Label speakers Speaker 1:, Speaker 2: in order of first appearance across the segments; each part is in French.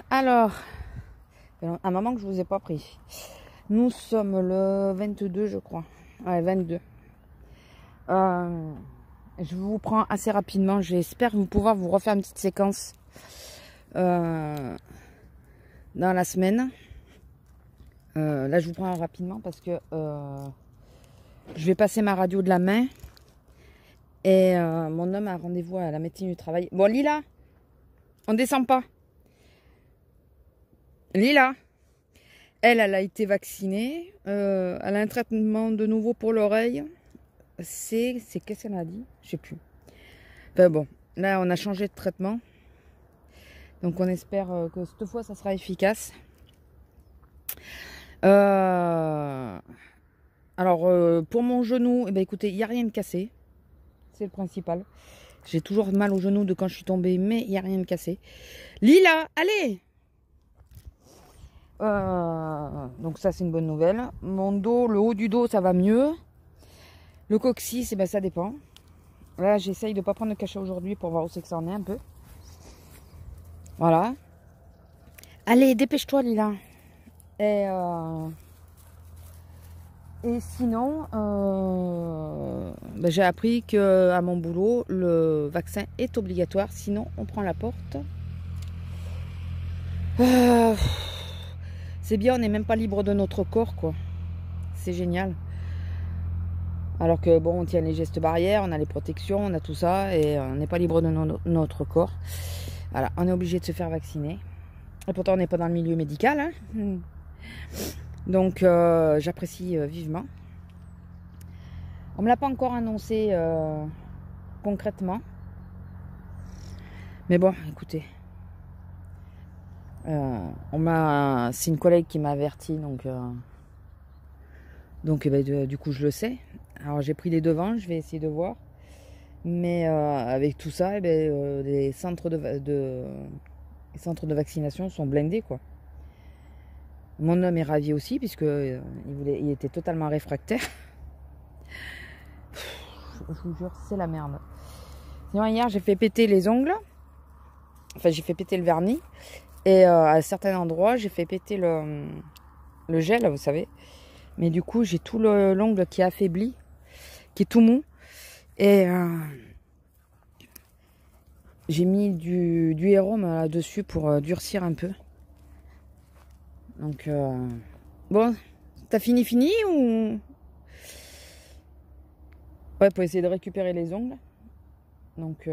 Speaker 1: Alors, un moment que je vous ai pas pris. Nous sommes le 22, je crois. Ouais, 22. Je vous prends assez rapidement. J'espère pouvoir vous refaire une petite séquence dans la semaine. Là, je vous prends rapidement parce que je vais passer ma radio de la main. Et mon homme a rendez-vous à la médecine du travail. Bon, Lila, on descend pas. Lila, elle a été vaccinée. Elle a un traitement de nouveau pour l'oreille. C'est qu'est-ce qu'elle a dit? Je sais plus. Enfin bon, là on a changé de traitement. Donc on espère que cette fois ça sera efficace. Alors pour mon genou, eh ben, écoutez, il n'y a rien de cassé. C'est le principal. J'ai toujours mal au genou de quand je suis tombée, mais il n'y a rien de cassé. Lila, allez! Donc ça c'est une bonne nouvelle. Mon dos, le haut du dos, ça va mieux. Le coccyx, eh ben, ça dépend. Là j'essaye de ne pas prendre de cachet aujourd'hui pour voir où c'est que ça en est un peu. Voilà. Allez, dépêche-toi Lila. Et sinon, ben, j'ai appris qu'à mon boulot, le vaccin est obligatoire. Sinon, on prend la porte. C'est bien, on n'est même pas libre de notre corps, quoi. C'est génial. Alors que, bon, on tient les gestes barrières, on a les protections, on a tout ça, et on n'est pas libre de notre corps. Voilà, on est obligé de se faire vacciner. Et pourtant, on n'est pas dans le milieu médical, hein. Donc, j'apprécie vivement. On ne me l'a pas encore annoncé concrètement. Mais bon, écoutez. C'est une collègue qui m'a averti, donc du coup je le sais. Alors j'ai pris les devants, je vais essayer de voir. Mais avec tout ça, les centres de vaccination sont blindés, quoi. Mon homme est ravi aussi puisque il était totalement réfractaire. Je vous jure, c'est la merde. Sinon hier j'ai fait péter les ongles. Enfin j'ai fait péter le vernis. Et à certains endroits, j'ai fait péter le gel, vous savez. Mais du coup, j'ai tout l'ongle qui est affaibli, qui est tout mou. Et j'ai mis du hérom là-dessus pour durcir un peu. Donc, bon, t'as fini ou... Ouais, pour essayer de récupérer les ongles. Donc,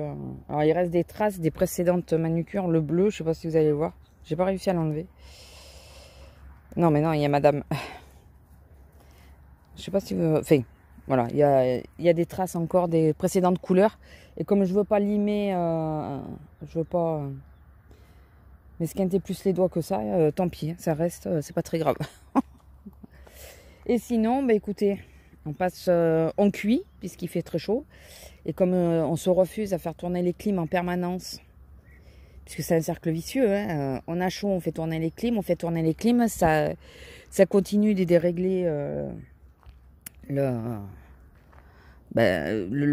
Speaker 1: alors il reste des traces des précédentes manucures. Le bleu, je sais pas si vous allez le voir. J'ai pas réussi à l'enlever. Non, mais non, il y a madame. Je sais pas si vous... Enfin, voilà, il y a des traces encore des précédentes couleurs. Et comme je veux pas limer, je veux pas m'esquinter plus les doigts que ça, tant pis, ça reste, c'est pas très grave. Et sinon, bah écoutez, on passe, on cuit, puisqu'il fait très chaud. Et comme on se refuse à faire tourner les clims en permanence, puisque c'est un cercle vicieux, hein, on a chaud, on fait tourner les clims, ça continue de dérégler le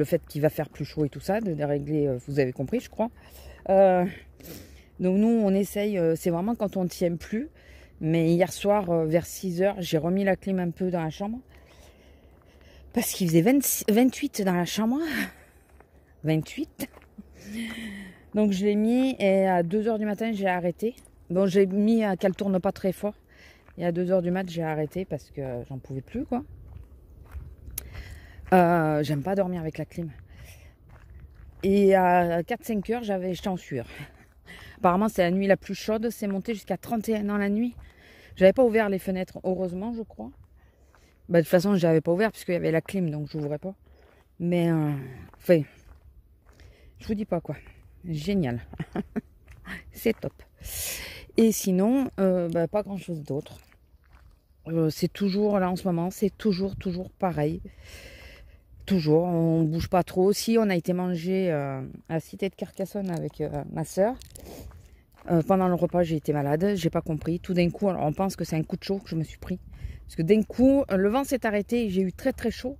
Speaker 1: fait qu'il va faire plus chaud et tout ça, de dérégler, vous avez compris, je crois. Donc nous, on essaye, c'est vraiment quand on ne tient plus. Mais hier soir, vers 6 h, j'ai remis la clim un peu dans la chambre. Parce qu'il faisait 28 dans la chambre. 28. Donc je l'ai mis et à 2 h du matin, j'ai arrêté. Bon, j'ai mis à qu'elle tourne pas très fort. Et à 2 h du mat, j'ai arrêté parce que j'en pouvais plus, quoi. J'aime pas dormir avec la clim. Et à 4-5 h, j'étais en sueur. Apparemment, c'est la nuit la plus chaude. C'est monté jusqu'à 31 dans la nuit. J'avais pas ouvert les fenêtres, heureusement, je crois. Bah, de toute façon, je n'avais pas ouvert puisqu'il y avait la clim, donc je n'ouvrais pas. Mais, enfin, je vous dis pas quoi. Génial. C'est top. Et sinon, bah, pas grand chose d'autre. C'est toujours, là en ce moment, c'est toujours pareil. Toujours, on bouge pas trop. Si on a été manger à la cité de Carcassonne avec ma soeur. Pendant le repas, j'ai été malade, j'ai pas compris. Tout d'un coup, alors on pense que c'est un coup de chaud que je me suis pris. Parce que d'un coup, le vent s'est arrêté et j'ai eu très chaud.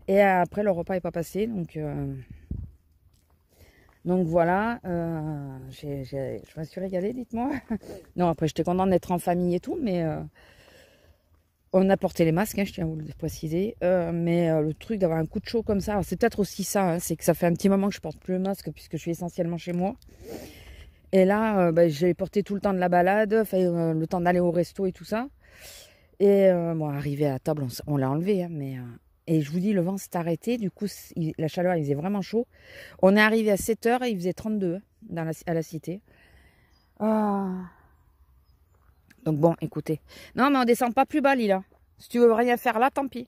Speaker 1: Et après, le repas n'est pas passé. Donc Donc voilà, je me suis régalée, dites-moi. Non, après j'étais contente d'être en famille et tout, mais on a porté les masques, hein, je tiens à vous le préciser. Mais le truc d'avoir un coup de chaud comme ça, c'est peut-être aussi ça, hein, c'est que ça fait un petit moment que je porte plus le masque puisque je suis essentiellement chez moi. Et là, je l'ai porté tout le temps de la balade, le temps d'aller au resto et tout ça. Et bon, arrivé à la table, on l'a enlevé, hein, mais... et je vous dis, le vent s'est arrêté. Du coup, la chaleur, il faisait vraiment chaud. On est arrivé à 7 h et il faisait 32 à la cité. Donc bon, écoutez. Non, mais on descend pas plus bas, Lila. Si tu veux rien faire là, tant pis.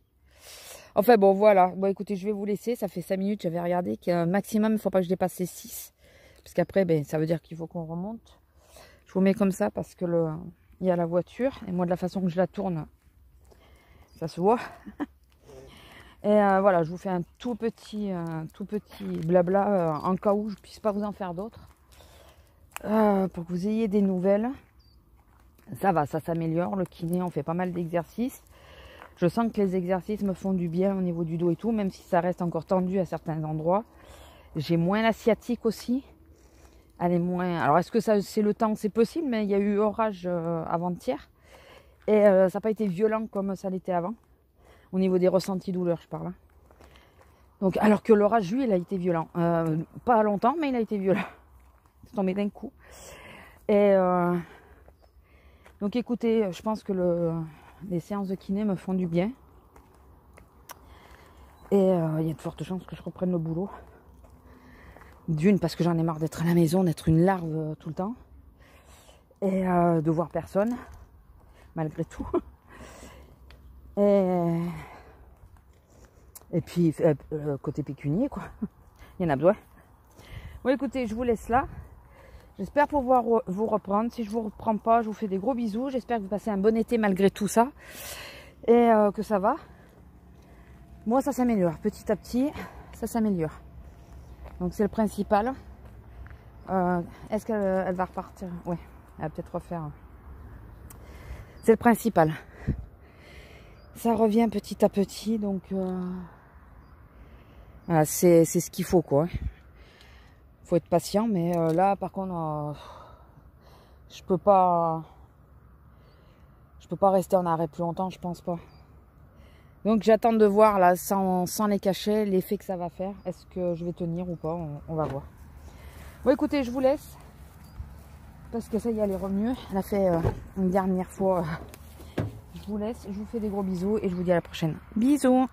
Speaker 1: Enfin bon, voilà. Bon, écoutez, je vais vous laisser. Ça fait 5 minutes, j'avais regardé qu'un maximum, il ne faut pas que je dépasse les 6. Parce qu'après, ben, ça veut dire qu'il faut qu'on remonte. Je vous mets comme ça parce que il y a la voiture. Et moi, de la façon que je la tourne, ça se voit. Et voilà, je vous fais un tout petit blabla en cas où je ne puisse pas vous en faire d'autres. Pour que vous ayez des nouvelles. Ça va, ça s'améliore. Le kiné, on fait pas mal d'exercices. Je sens que les exercices me font du bien au niveau du dos et tout, même si ça reste encore tendu à certains endroits. J'ai moins la sciatique aussi. Elle est moins... Alors, est-ce que c'est le temps? C'est possible, mais il y a eu orage avant-hier. Et ça n'a pas été violent comme ça l'était avant. Au niveau des ressentis douleurs, je parle. Donc, alors que l'orage, lui, il a été violent. Pas longtemps, mais il a été violent. C'est tombé d'un coup. Et donc, écoutez, je pense que les séances de kiné me font du bien. Et il y a de fortes chances que je reprenne le boulot. D'une, parce que j'en ai marre d'être à la maison, d'être une larve tout le temps. Et de voir personne, malgré tout. Et puis, côté pécunier, quoi. Il y en a besoin. Bon, écoutez, je vous laisse là. J'espère pouvoir vous reprendre. Si je ne vous reprends pas, je vous fais des gros bisous. J'espère que vous passez un bon été malgré tout ça. Et que ça va. Moi, ça s'améliore. Petit à petit, ça s'améliore. Donc, c'est le principal. Est-ce qu'elle va repartir? Oui, elle va peut-être refaire. C'est le principal. Ça revient petit à petit. Donc, voilà, c'est ce qu'il faut, quoi. Faut être patient. Mais là, par contre, je peux pas rester en arrêt plus longtemps, je pense pas. Donc j'attends de voir là, sans les cachets, l'effet que ça va faire. Est-ce que je vais tenir ou pas? On va voir. Bon, écoutez, je vous laisse. Parce que ça y est, elle est revenue. Elle a fait une dernière fois. Je vous laisse, je vous fais des gros bisous et je vous dis à la prochaine. Bisous!